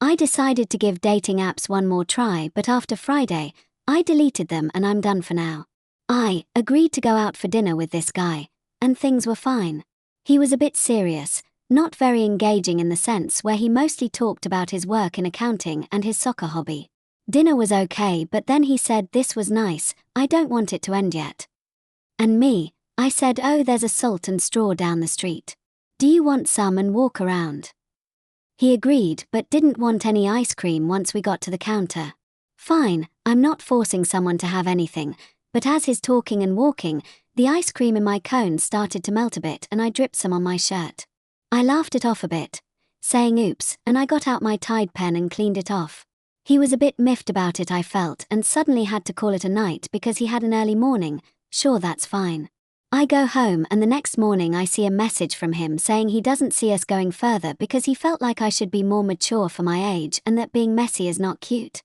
I decided to give dating apps one more try, but after Friday, I deleted them and I'm done for now. I agreed to go out for dinner with this guy, and things were fine. He was a bit serious, not very engaging in the sense where he mostly talked about his work in accounting and his soccer hobby. Dinner was okay, but then he said, "This was nice, I don't want it to end yet." And me, I said, "Oh, there's a Salt and Straw down the street. Do you want some and walk around?" He agreed, but didn't want any ice cream once we got to the counter. Fine, I'm not forcing someone to have anything, but as he's talking and walking, the ice cream in my cone started to melt a bit and I dripped some on my shirt. I laughed it off a bit, saying oops, and I got out my Tide pen and cleaned it off. He was a bit miffed about it, I felt, and suddenly had to call it a night because he had an early morning. Sure, that's fine. I go home and the next morning I see a message from him saying he doesn't see us going further because he felt like I should be more mature for my age and that being messy is not cute.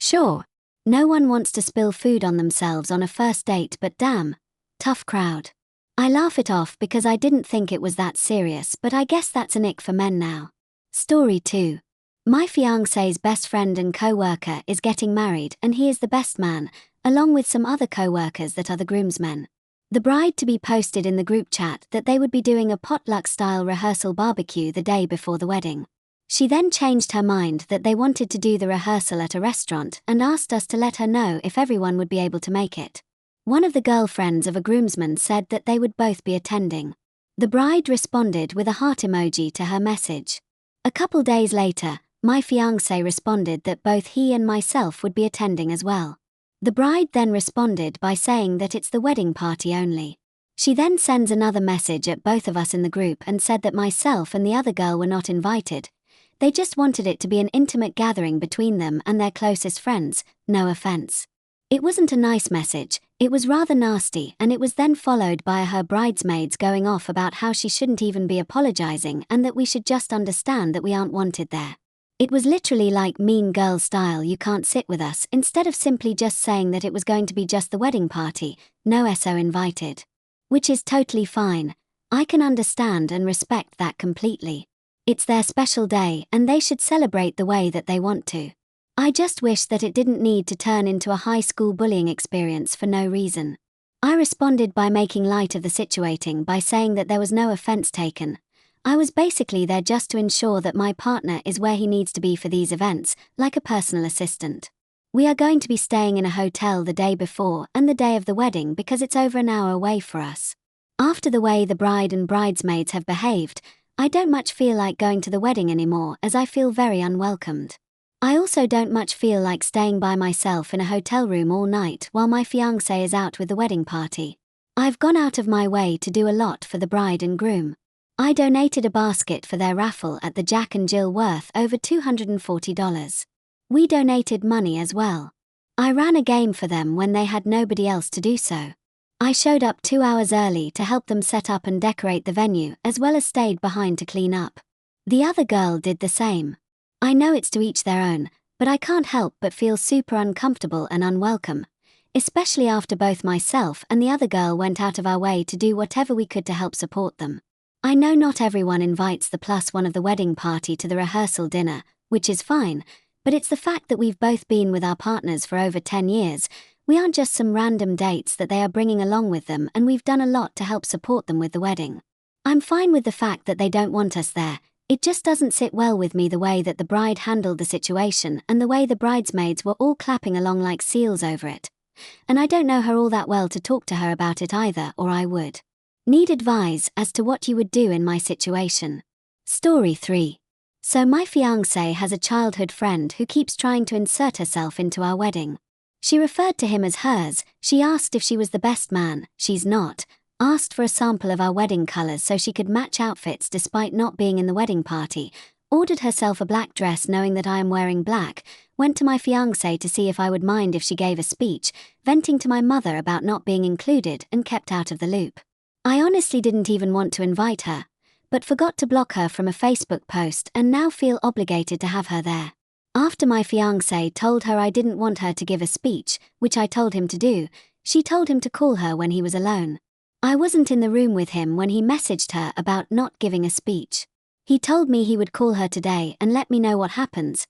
Sure, no one wants to spill food on themselves on a first date, but damn, tough crowd. I laugh it off because I didn't think it was that serious, but I guess that's an ick for men now. Story 2. My fiancé's best friend and co-worker is getting married and he is the best man, along with some other co-workers that are the groomsmen. The bride-to-be posted in the group chat that they would be doing a potluck-style rehearsal barbecue the day before the wedding. She then changed her mind that they wanted to do the rehearsal at a restaurant and asked us to let her know if everyone would be able to make it. One of the girlfriends of a groomsman said that they would both be attending. The bride responded with a heart emoji to her message. A couple days later, my fiancé responded that both he and myself would be attending as well. The bride then responded by saying that it's the wedding party only. She then sends another message at both of us in the group and said that myself and the other girl were not invited. They just wanted it to be an intimate gathering between them and their closest friends, no offense. It wasn't a nice message, it was rather nasty, and it was then followed by her bridesmaids going off about how she shouldn't even be apologizing and that we should just understand that we aren't wanted there. It was literally like Mean Girls style, "You can't sit with us," instead of simply just saying that it was going to be just the wedding party, no SO invited. Which is totally fine. I can understand and respect that completely. It's their special day and they should celebrate the way that they want to. I just wish that it didn't need to turn into a high school bullying experience for no reason. I responded by making light of the situation by saying that there was no offense taken. I was basically there just to ensure that my partner is where he needs to be for these events, like a personal assistant. We are going to be staying in a hotel the day before and the day of the wedding because it's over an hour away for us. After the way the bride and bridesmaids have behaved, I don't much feel like going to the wedding anymore as I feel very unwelcomed. I also don't much feel like staying by myself in a hotel room all night while my fiancé is out with the wedding party. I've gone out of my way to do a lot for the bride and groom. I donated a basket for their raffle at the Jack and Jill worth over $240. We donated money as well. I ran a game for them when they had nobody else to do so. I showed up 2 hours early to help them set up and decorate the venue, as well as stayed behind to clean up. The other girl did the same. I know it's to each their own, but I can't help but feel super uncomfortable and unwelcome, especially after both myself and the other girl went out of our way to do whatever we could to help support them. I know not everyone invites the +1 of the wedding party to the rehearsal dinner, which is fine, but it's the fact that we've both been with our partners for over 10 years, we aren't just some random dates that they are bringing along with them, and we've done a lot to help support them with the wedding. I'm fine with the fact that they don't want us there, it just doesn't sit well with me the way that the bride handled the situation and the way the bridesmaids were all clapping along like seals over it. And I don't know her all that well to talk to her about it either, or I would. Need advice as to what you would do in my situation. Story 3. So my fiancé has a childhood friend who keeps trying to insert herself into our wedding. She referred to him as hers, she asked if she was the best man, she's not, asked for a sample of our wedding colors so she could match outfits despite not being in the wedding party, ordered herself a black dress knowing that I am wearing black, went to my fiancé to see if I would mind if she gave a speech, venting to my mother about not being included and kept out of the loop. I honestly didn't even want to invite her, but forgot to block her from a Facebook post and now feel obligated to have her there. After my fiancé told her I didn't want her to give a speech, which I told him to do, she told him to call her when he was alone. I wasn't in the room with him when he messaged her about not giving a speech. He told me he would call her today and let me know what happens,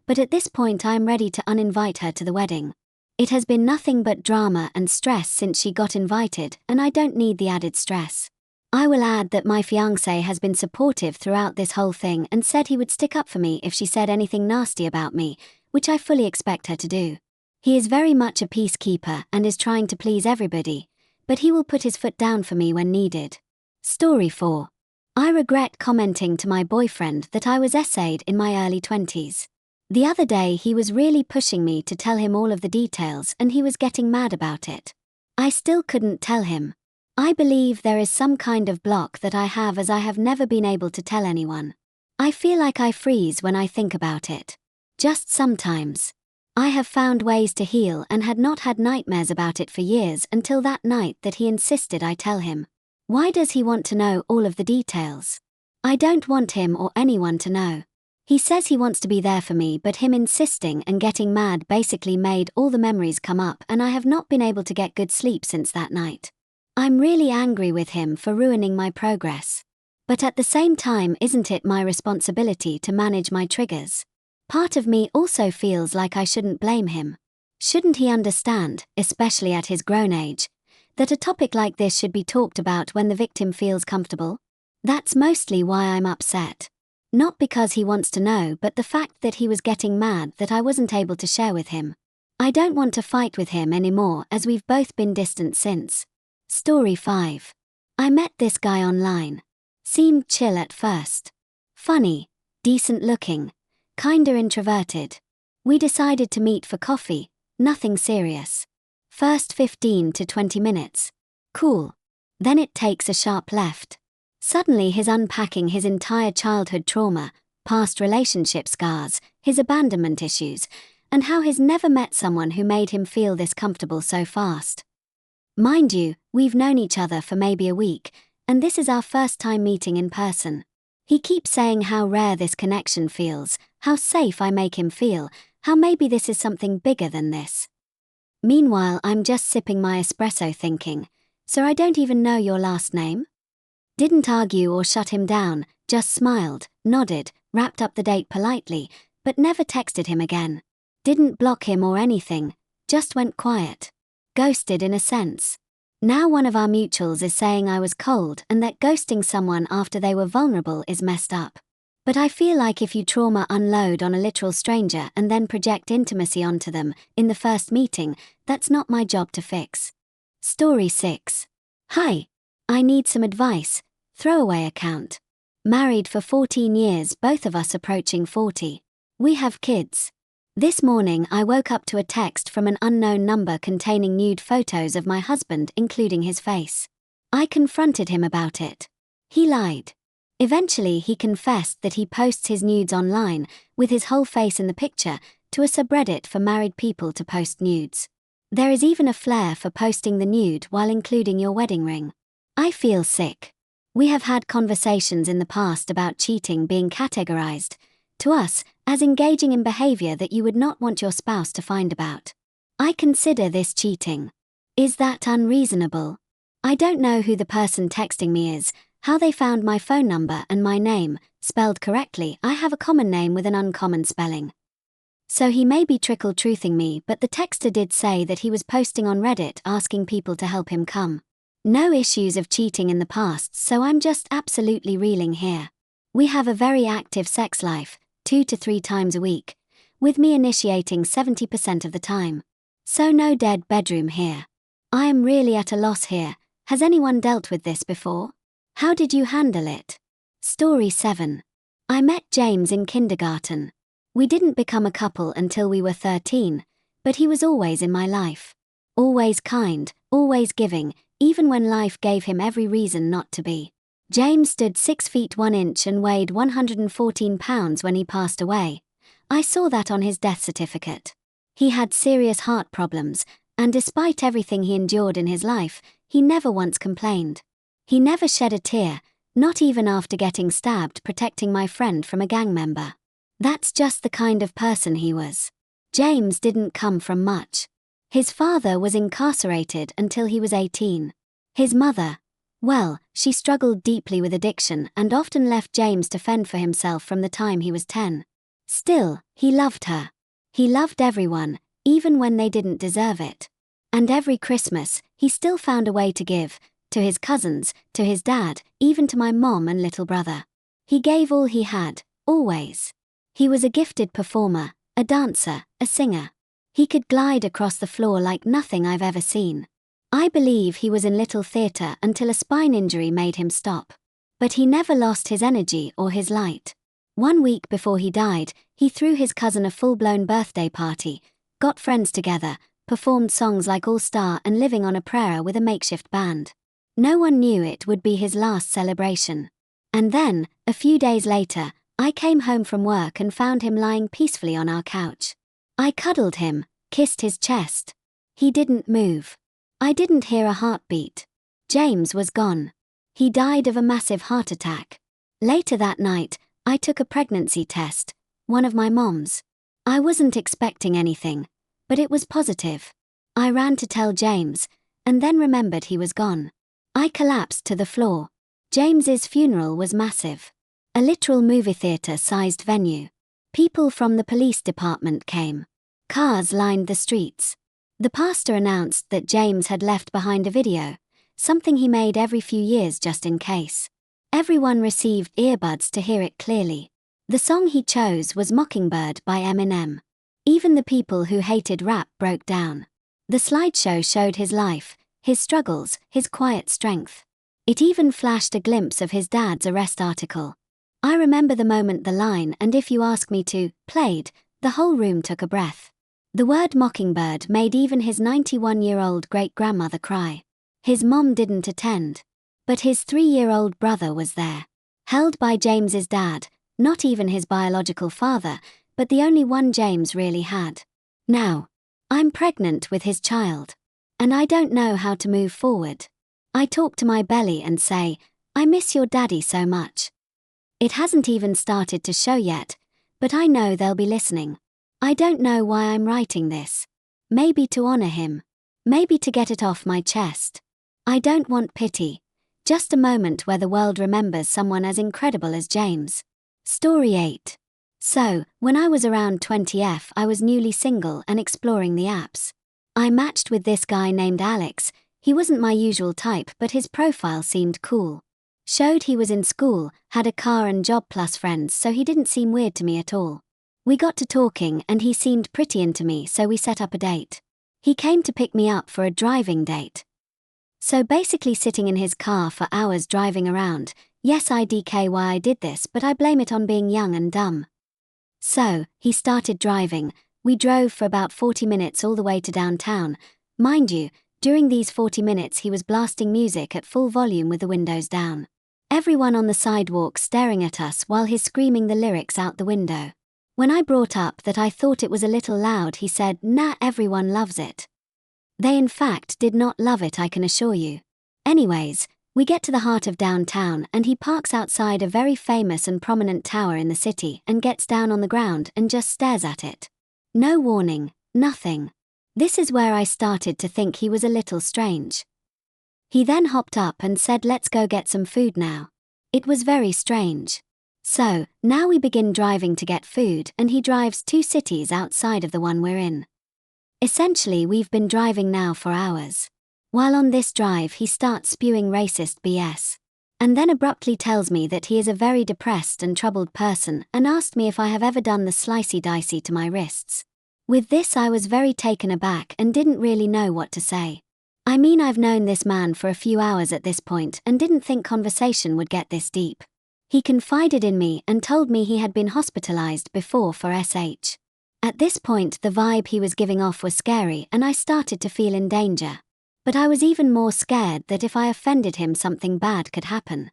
but at this point I am ready to uninvite her to the wedding. It has been nothing but drama and stress since she got invited, and I don't need the added stress. I will add that my fiancé has been supportive throughout this whole thing and said he would stick up for me if she said anything nasty about me, which I fully expect her to do. He is very much a peacekeeper and is trying to please everybody, but he will put his foot down for me when needed. Story 4. I regret commenting to my boyfriend that I was essayed in my early 20s. The other day he was really pushing me to tell him all of the details and he was getting mad about it. I still couldn't tell him. I believe there is some kind of block that I have as I have never been able to tell anyone. I feel like I freeze when I think about it. Just sometimes. I have found ways to heal and had not had nightmares about it for years until that night that he insisted I tell him. Why does he want to know all of the details? I don't want him or anyone to know. He says he wants to be there for me, but him insisting and getting mad basically made all the memories come up and I have not been able to get good sleep since that night. I'm really angry with him for ruining my progress. But at the same time, isn't it my responsibility to manage my triggers? Part of me also feels like I shouldn't blame him. Shouldn't he understand, especially at his grown age, that a topic like this should be talked about when the victim feels comfortable? That's mostly why I'm upset. Not because he wants to know, but the fact that he was getting mad that I wasn't able to share with him. I don't want to fight with him anymore as we've both been distant since. Story 5. I met this guy online. Seemed chill at first. Funny, decent looking, kinda introverted. We decided to meet for coffee, nothing serious. First 15 to 20 minutes. Cool. Then it takes a sharp left. Suddenly he's unpacking his entire childhood trauma, past relationship scars, his abandonment issues, and how he's never met someone who made him feel this comfortable so fast. Mind you, we've known each other for maybe a week, and this is our first time meeting in person. He keeps saying how rare this connection feels, how safe I make him feel, how maybe this is something bigger than this. Meanwhile, I'm just sipping my espresso thinking, so I don't even know your last name? Didn't argue or shut him down, just smiled, nodded, wrapped up the date politely, but never texted him again. Didn't block him or anything, just went quiet. Ghosted in a sense. Now one of our mutuals is saying I was cold and that ghosting someone after they were vulnerable is messed up. But I feel like if you trauma unload on a literal stranger and then project intimacy onto them in the first meeting, that's not my job to fix. Story 6. Hi. I need some advice. Throwaway account. Married for 14 years, both of us approaching 40. We have kids. This morning I woke up to a text from an unknown number containing nude photos of my husband, including his face. I confronted him about it. He lied. Eventually he confessed that he posts his nudes online, with his whole face in the picture, to a subreddit for married people to post nudes. There is even a flair for posting the nude while including your wedding ring. I feel sick. We have had conversations in the past about cheating being categorized, to us, as engaging in behavior that you would not want your spouse to find about. I consider this cheating. Is that unreasonable? I don't know who the person texting me is, how they found my phone number and my name, spelled correctly. I have a common name with an uncommon spelling. So he may be trickle-truthing me, but the texter did say that he was posting on Reddit asking people to help him come. No issues of cheating in the past, so I'm just absolutely reeling here. We have a very active sex life, 2 to 3 times a week, with me initiating 70% of the time. So no dead bedroom here. I am really at a loss here. Has anyone dealt with this before? How did you handle it? Story 7. I met James in kindergarten. We didn't become a couple until we were 13, but he was always in my life. Always kind, always giving, even when life gave him every reason not to be. James stood 6 feet 1 inch and weighed 114 pounds when he passed away. I saw that on his death certificate. He had serious heart problems, and despite everything he endured in his life, he never once complained. He never shed a tear, not even after getting stabbed protecting my friend from a gang member. That's just the kind of person he was. James didn't come from much. His father was incarcerated until he was 18. His mother, Well, she struggled deeply with addiction and often left James to fend for himself from the time he was 10. Still, he loved her. He loved everyone, even when they didn't deserve it. And every Christmas, he still found a way to give, to his cousins, to his dad, even to my mom and little brother. He gave all he had, always. He was a gifted performer, a dancer, a singer. He could glide across the floor like nothing I've ever seen. I believe he was in little theatre until a spine injury made him stop. But he never lost his energy or his light. 1 week before he died, he threw his cousin a full-blown birthday party, got friends together, performed songs like All Star and Living on a Prayer with a makeshift band. No one knew it would be his last celebration. And then, a few days later, I came home from work and found him lying peacefully on our couch. I cuddled him, kissed his chest. He didn't move. I didn't hear a heartbeat. James was gone. He died of a massive heart attack. Later that night, I took a pregnancy test, one of my mom's. I wasn't expecting anything, but it was positive. I ran to tell James, and then remembered he was gone. I collapsed to the floor. James's funeral was massive. A literal movie theatre-sized venue. People from the police department came. Cars lined the streets. The pastor announced that James had left behind a video, something he made every few years just in case. Everyone received earbuds to hear it clearly. The song he chose was Mockingbird by Eminem. Even the people who hated rap broke down. The slideshow showed his life, his struggles, his quiet strength. It even flashed a glimpse of his dad's arrest article. I remember the moment the line "and if you ask me to" played, the whole room took a breath. The word Mockingbird made even his 91-year-old great-grandmother cry. His mom didn't attend. But his 3-year-old brother was there. Held by James's dad, not even his biological father, but the only one James really had. Now, I'm pregnant with his child. And I don't know how to move forward. I talk to my belly and say, I miss your daddy so much. It hasn't even started to show yet, but I know they'll be listening. I don't know why I'm writing this. Maybe to honor him. Maybe to get it off my chest. I don't want pity. Just a moment where the world remembers someone as incredible as James. Story 8. So, when I was around 20F, I was newly single and exploring the apps. I matched with this guy named Alex. He wasn't my usual type, but his profile seemed cool. Showed he was in school, had a car and job plus friends, so he didn't seem weird to me at all. We got to talking and he seemed pretty into me, so we set up a date. He came to pick me up for a driving date. So basically sitting in his car for hours driving around. Yes, I DK why I did this, but I blame it on being young and dumb. So, he started driving. We drove for about 40 minutes all the way to downtown. Mind you, during these 40 minutes he was blasting music at full volume with the windows down. Everyone on the sidewalk staring at us while he's screaming the lyrics out the window. When I brought up that I thought it was a little loud, he said, "Nah, everyone loves it." They in fact did not love it, I can assure you. Anyways, we get to the heart of downtown and he parks outside a very famous and prominent tower in the city and gets down on the ground and just stares at it. No warning, nothing. This is where I started to think he was a little strange. He then hopped up and said, "Let's go get some food now." It was very strange. So, now we begin driving to get food and he drives 2 cities outside of the one we're in. Essentially, we've been driving now for hours. While on this drive, he starts spewing racist BS. And then abruptly tells me that he is a very depressed and troubled person and asked me if I have ever done the slicey-dicey to my wrists. With this, I was very taken aback and didn't really know what to say. I mean, I've known this man for a few hours at this point and didn't think conversation would get this deep. He confided in me and told me he had been hospitalized before for SH. At this point, the vibe he was giving off was scary and I started to feel in danger. But I was even more scared that if I offended him, something bad could happen.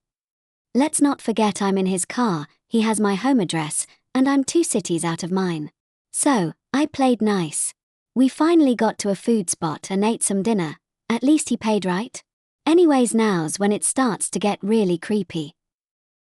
Let's not forget I'm in his car, he has my home address, and I'm 2 cities out of mine. So, I played nice. We finally got to a food spot and ate some dinner. At least he paid, right? Anyways, now's when it starts to get really creepy.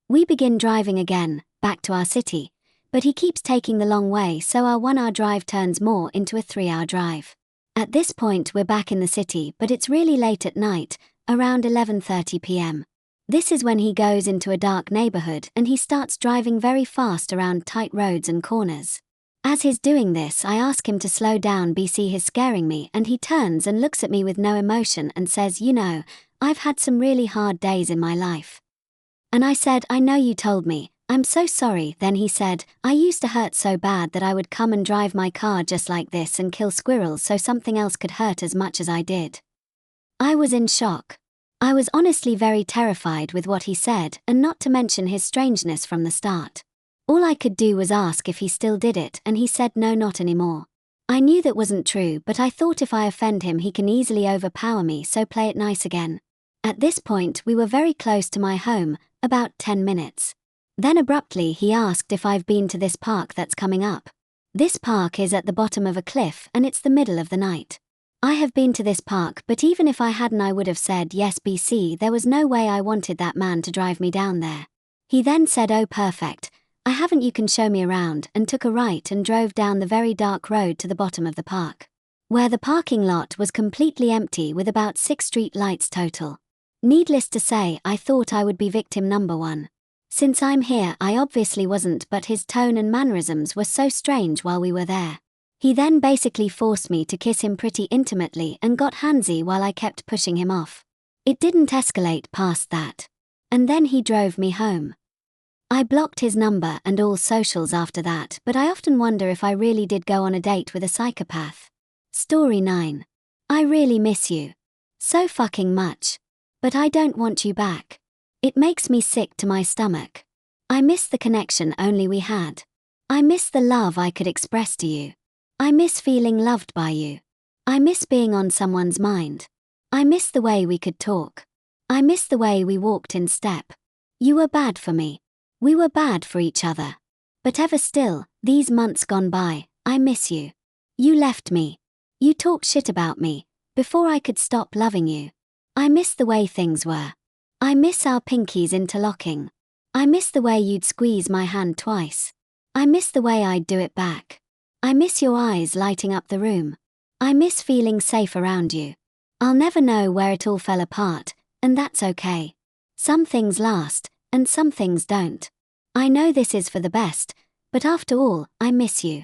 We begin driving again, back to our city, but he keeps taking the long way, so our 1-hour drive turns more into a 3-hour drive. At this point we're back in the city, but it's really late at night. around 11:30 p.m. This is when he goes into a dark neighborhood and he starts driving very fast around tight roads and corners. As he's doing this, I ask him to slow down, BC he's scaring me, and he turns and looks at me with no emotion and says, "You know, I've had some really hard days in my life." And I said, "I know, you told me. I'm so sorry." Then he said, "I used to hurt so bad that I would come and drive my car just like this and kill squirrels so something else could hurt as much as I did." I was in shock. I was honestly very terrified with what he said, and not to mention his strangeness from the start. All I could do was ask if he still did it, and he said no, not anymore. I knew that wasn't true, but I thought if I offend him he can easily overpower me, so play it nice again. At this point we were very close to my home, about 10 minutes. Then abruptly he asked if I've been to this park that's coming up. This park is at the bottom of a cliff and it's the middle of the night. I have been to this park, but even if I hadn't I would have said yes, BC. There was no way I wanted that man to drive me down there. He then said, "Oh perfect, I haven't, you can show me around," and took a right and drove down the very dark road to the bottom of the park, where the parking lot was completely empty with about 6 street lights total. Needless to say, I thought I would be victim number one. Since I'm here, I obviously wasn't, but his tone and mannerisms were so strange while we were there. He then basically forced me to kiss him pretty intimately and got handsy while I kept pushing him off. It didn't escalate past that. And then he drove me home. I blocked his number and all socials after that, but I often wonder if I really did go on a date with a psychopath. Story 9. I really miss you. So fucking much. But I don't want you back. It makes me sick to my stomach. I miss the connection only we had. I miss the love I could express to you. I miss feeling loved by you. I miss being on someone's mind. I miss the way we could talk. I miss the way we walked in step. You were bad for me. We were bad for each other. But ever still, these months gone by, I miss you. You left me. You talked shit about me, before I could stop loving you. I miss the way things were. I miss our pinkies interlocking. I miss the way you'd squeeze my hand twice. I miss the way I'd do it back. I miss your eyes lighting up the room. I miss feeling safe around you. I'll never know where it all fell apart, and that's okay. Some things last, and some things don't. I know this is for the best, but after all, I miss you.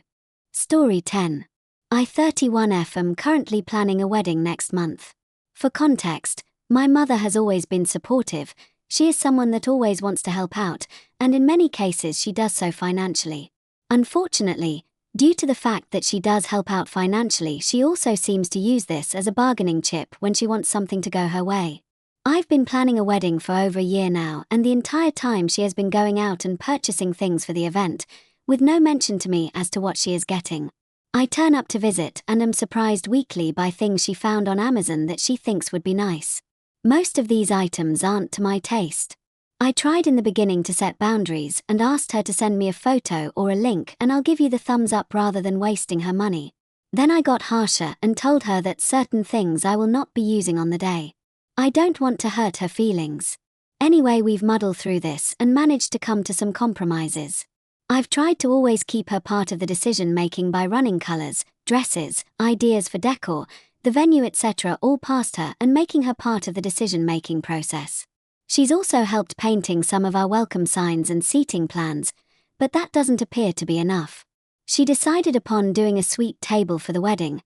Story 10. I 31F am currently planning a wedding next month. For context, my mother has always been supportive. She is someone that always wants to help out, and in many cases she does so financially. Unfortunately, due to the fact that she does help out financially, she also seems to use this as a bargaining chip when she wants something to go her way. I've been planning a wedding for over a year now, and the entire time she has been going out and purchasing things for the event, with no mention to me as to what she is getting. I turn up to visit and am surprised weekly by things she found on Amazon that she thinks would be nice. Most of these items aren't to my taste. I tried in the beginning to set boundaries and asked her to send me a photo or a link and I'll give you the thumbs up rather than wasting her money. Then I got harsher and told her that certain things I will not be using on the day. I don't want to hurt her feelings. Anyway, we've muddled through this and managed to come to some compromises. I've tried to always keep her part of the decision making by running colors, dresses, ideas for decor, the venue etc. all past her and making her part of the decision making process. She's also helped painting some of our welcome signs and seating plans, but that doesn't appear to be enough. She decided upon doing a sweet table for the wedding.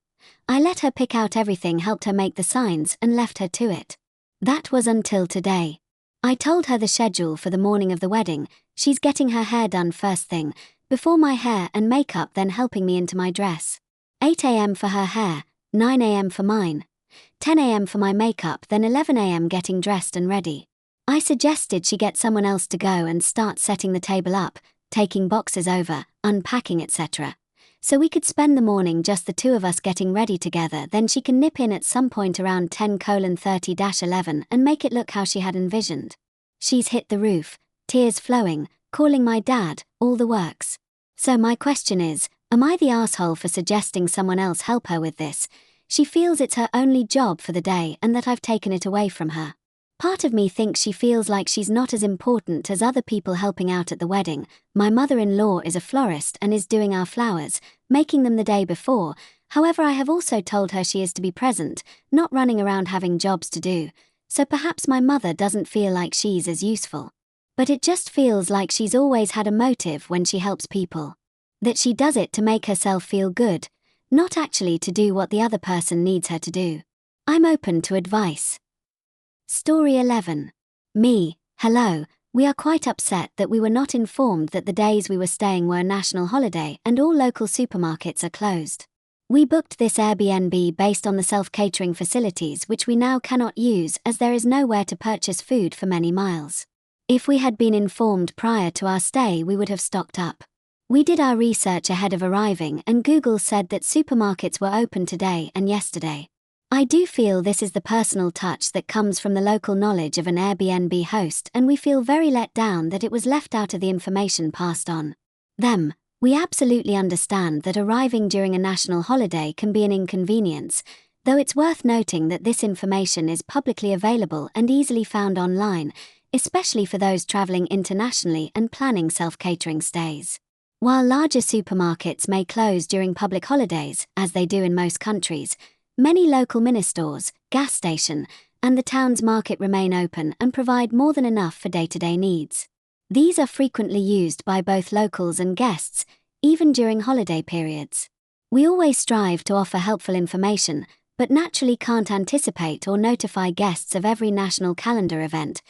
I let her pick out everything, helped her make the signs, and left her to it. That was until today. I told her the schedule for the morning of the wedding. She's getting her hair done first thing, before my hair and makeup, then helping me into my dress. 8 a.m. for her hair, 9 a.m. for mine, 10 a.m. for my makeup, then 11 a.m. getting dressed and ready. I suggested she get someone else to go and start setting the table up, taking boxes over, unpacking etc. So we could spend the morning just the two of us getting ready together, then she can nip in at some point around 10:30-11 and make it look how she had envisioned. She's hit the roof, tears flowing, calling my dad, all the works. So my question is, am I the asshole for suggesting someone else help her with this? She feels it's her only job for the day and that I've taken it away from her. Part of me thinks she feels like she's not as important as other people helping out at the wedding. My mother-in-law is a florist and is doing our flowers, making them the day before. However, I have also told her she is to be present, not running around having jobs to do. so perhaps my mother doesn't feel like she's as useful. But it just feels like she's always had a motive when she helps people. That she does it to make herself feel good, not actually to do what the other person needs her to do. I'm open to advice. Story 11. Me, hello, we are quite upset that we were not informed that the days we were staying were a national holiday and all local supermarkets are closed. We booked this Airbnb based on the self-catering facilities which we now cannot use as there is nowhere to purchase food for many miles. If we had been informed prior to our stay, we would have stocked up. We did our research ahead of arriving and Google said that supermarkets were open today and yesterday. I do feel this is the personal touch that comes from the local knowledge of an Airbnb host, and we feel very let down that it was left out of the information passed on them. We absolutely understand that arriving during a national holiday can be an inconvenience, though it's worth noting that this information is publicly available and easily found online, especially for those traveling internationally and planning self-catering stays. While larger supermarkets may close during public holidays, as they do in most countries, many local mini-stores, gas station, and the town's market remain open and provide more than enough for day-to-day needs. These are frequently used by both locals and guests, even during holiday periods. We always strive to offer helpful information, but naturally can't anticipate or notify guests of every national calendar event,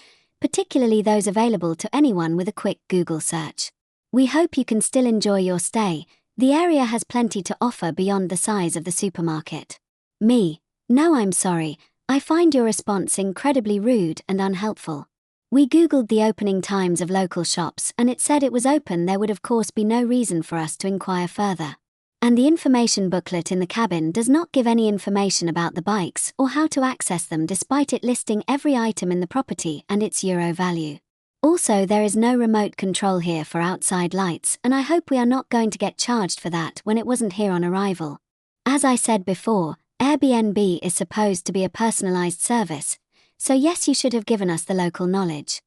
particularly those available to anyone with a quick Google search. We hope you can still enjoy your stay. The area has plenty to offer beyond the size of the supermarket. Me, no, I'm sorry, I find your response incredibly rude and unhelpful. We Googled the opening times of local shops and it said it was open. There would of course be no reason for us to inquire further. And the information booklet in the cabin does not give any information about the bikes or how to access them, despite it listing every item in the property and its euro value. Also, there is no remote control here for outside lights, and I hope we are not going to get charged for that when it wasn't here on arrival. As I said before, Airbnb is supposed to be a personalized service, so yes, you should have given us the local knowledge.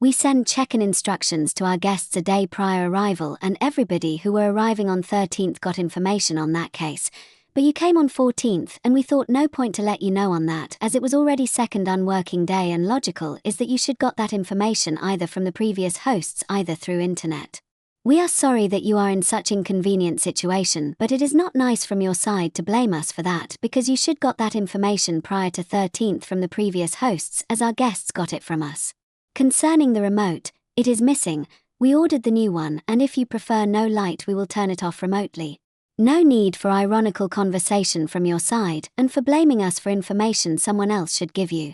We send check-in instructions to our guests a day prior arrival, and everybody who were arriving on 13th got information on that case, but you came on 14th and we thought no point to let you know on that as it was already second unworking day, and logical is that you should got that information either from the previous hosts, either through internet. We are sorry that you are in such inconvenient situation, but it is not nice from your side to blame us for that, because you should got that information prior to 13th from the previous hosts as our guests got it from us. Concerning the remote, it is missing. We ordered the new one, and if you prefer no light we will turn it off remotely. No need for ironical conversation from your side and for blaming us for information someone else should give you.